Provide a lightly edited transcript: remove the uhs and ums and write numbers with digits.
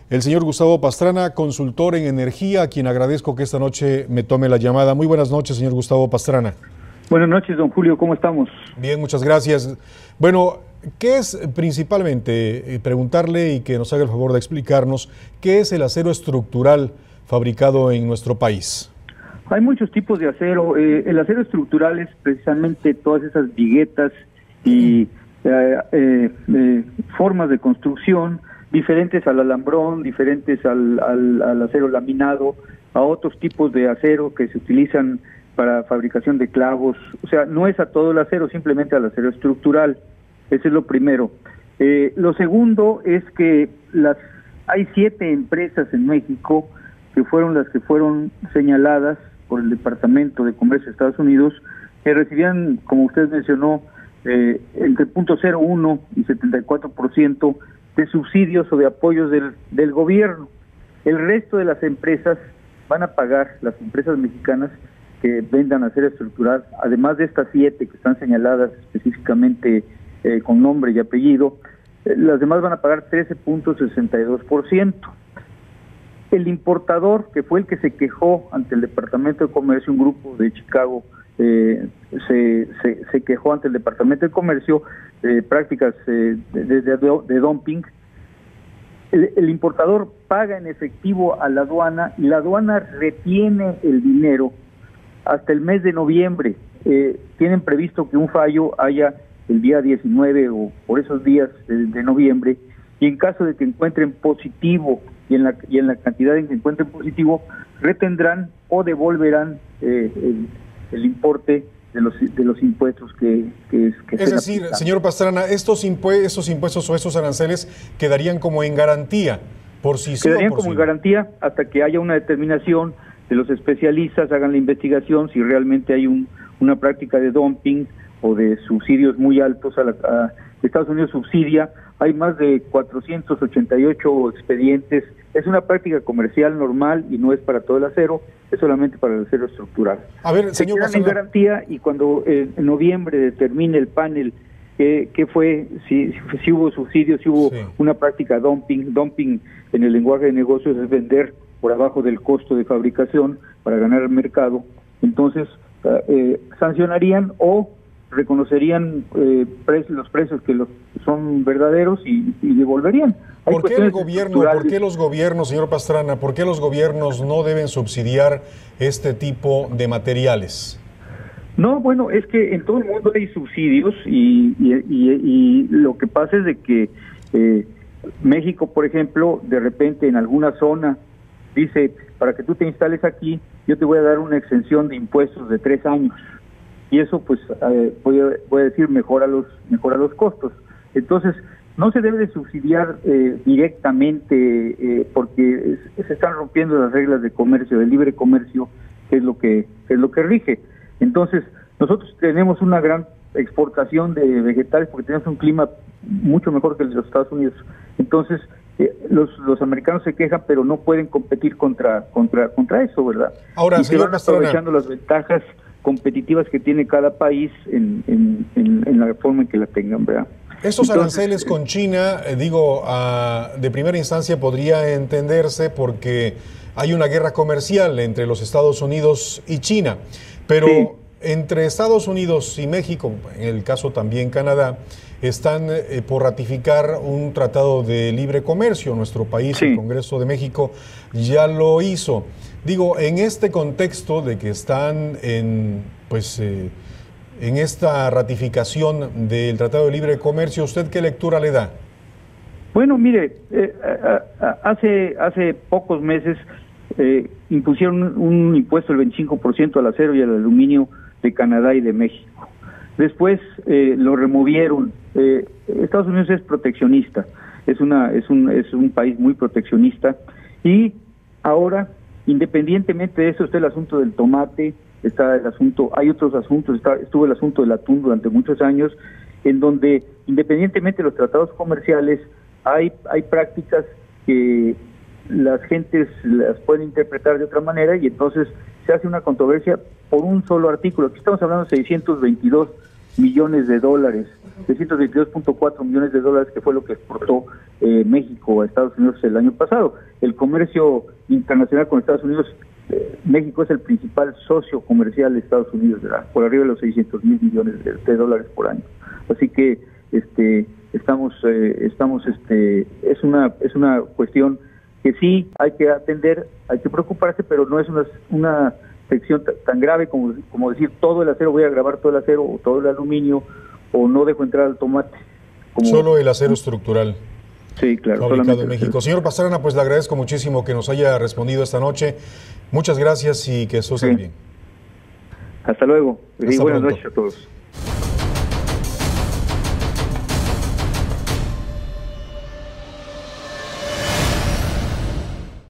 El señor Gustavo Pastrana, consultor en energía, a quien agradezco que esta noche me tome la llamada. Muy buenas noches, señor Gustavo Pastrana. Buenas noches, don Julio, ¿cómo estamos? Bien, muchas gracias. Bueno, ¿qué es principalmente, preguntarle y que nos haga el favor de explicarnos, qué es el acero estructural fabricado en nuestro país? Hay muchos tipos de acero. El acero estructural es precisamente todas esas viguetas y formas de construcción diferentes al alambrón, diferentes al acero laminado, a otros tipos de acero que se utilizan para fabricación de clavos. O sea, no es a todo el acero, simplemente al acero estructural. Ese es lo primero. Lo segundo es que hay 7 empresas en México que fueron las que fueron señaladas por el Departamento de Comercio de Estados Unidos, que recibían, como usted mencionó, entre 0.01 y 74% de subsidios o de apoyos del gobierno. El resto de las empresas van a pagar, las empresas mexicanas que vendan acero estructural, además de estas 7 que están señaladas específicamente con nombre y apellido, las demás van a pagar 13.62%. El importador, que fue el que se quejó ante el Departamento de Comercio, un grupo de Chicago, se quejó ante el Departamento de Comercio prácticas de dumping. El importador paga en efectivo a la aduana y la aduana retiene el dinero hasta el mes de noviembre. Tienen previsto que un fallo haya el día 19 o por esos días de noviembre, y en caso de que encuentren positivo y en la cantidad en que encuentren positivo, retendrán o devolverán el importe de los impuestos que es decir, señor Pastrana, estos impuestos o estos aranceles quedarían como en garantía, por si sí quedarían o por como sí. En garantía hasta que haya una determinación de los especialistas, hagan la investigación si realmente hay una práctica de dumping o de subsidios muy altos. Estados Unidos subsidia, hay más de 488 expedientes. Es una práctica comercial normal y no es para todo el acero, es solamente para el acero estructural. A ver, señor Pastrana, en garantía, y cuando en noviembre determine el panel qué fue, si hubo subsidios, si hubo una práctica dumping. Dumping en el lenguaje de negocios es vender por abajo del costo de fabricación para ganar el mercado. Entonces sancionarían o reconocerían los precios que son verdaderos y devolverían. ¿Por qué los gobiernos, señor Pastrana, por qué los gobiernos no deben subsidiar este tipo de materiales? No, bueno, es que en todo el mundo hay subsidios y lo que pasa es de que México, por ejemplo, de repente en alguna zona dice, para que tú te instales aquí, yo te voy a dar una exención de impuestos de 3 años. Y eso, pues, voy a decir, mejora los costos. Entonces, no se debe de subsidiar directamente porque se están rompiendo las reglas de comercio, de libre comercio, que es lo que rige. Entonces, nosotros tenemos una gran exportación de vegetales porque tenemos un clima mucho mejor que el de los Estados Unidos. Entonces, los americanos se quejan, pero no pueden competir contra eso, ¿verdad? Ahora, y señor Pastrana, aprovechando las ventajas competitivas que tiene cada país en la forma en que la tengan, ¿verdad? Estos aranceles con China, de primera instancia podría entenderse porque hay una guerra comercial entre los Estados Unidos y China, pero entre Estados Unidos y México, en el caso también Canadá, están por ratificar un tratado de libre comercio. Nuestro país, el Congreso de México, ya lo hizo. En este contexto de que están en esta ratificación del Tratado de Libre Comercio, ¿usted qué lectura le da? Bueno, mire, hace pocos meses impusieron un impuesto del 25% al acero y al aluminio de Canadá y de México. Después lo removieron. Estados Unidos es proteccionista, es un país muy proteccionista, y ahora, independientemente de eso, está el asunto del tomate, hay otros asuntos, estuvo el asunto del atún durante muchos años, en donde independientemente de los tratados comerciales hay prácticas que las gentes las pueden interpretar de otra manera, y entonces se hace una controversia por un solo artículo. Aquí estamos hablando de 622 millones de dólares, 622.4 millones de dólares, que fue lo que exportó México a Estados Unidos el año pasado. El comercio internacional con Estados Unidos, México es el principal socio comercial de Estados Unidos, ¿verdad? Por arriba de los 600 mil millones de dólares por año. Así que es una cuestión que sí hay que atender, hay que preocuparse, pero no es una sección tan grave como decir todo el acero, voy a grabar todo el acero o todo el aluminio, o no dejo entrar al tomate. Solo el acero estructural. Sí, claro. Fabricado en México. Señor Pastrana, pues le agradezco muchísimo que nos haya respondido esta noche. Muchas gracias y que esté bien. Hasta luego. Hasta buenas pronto. noches a todos.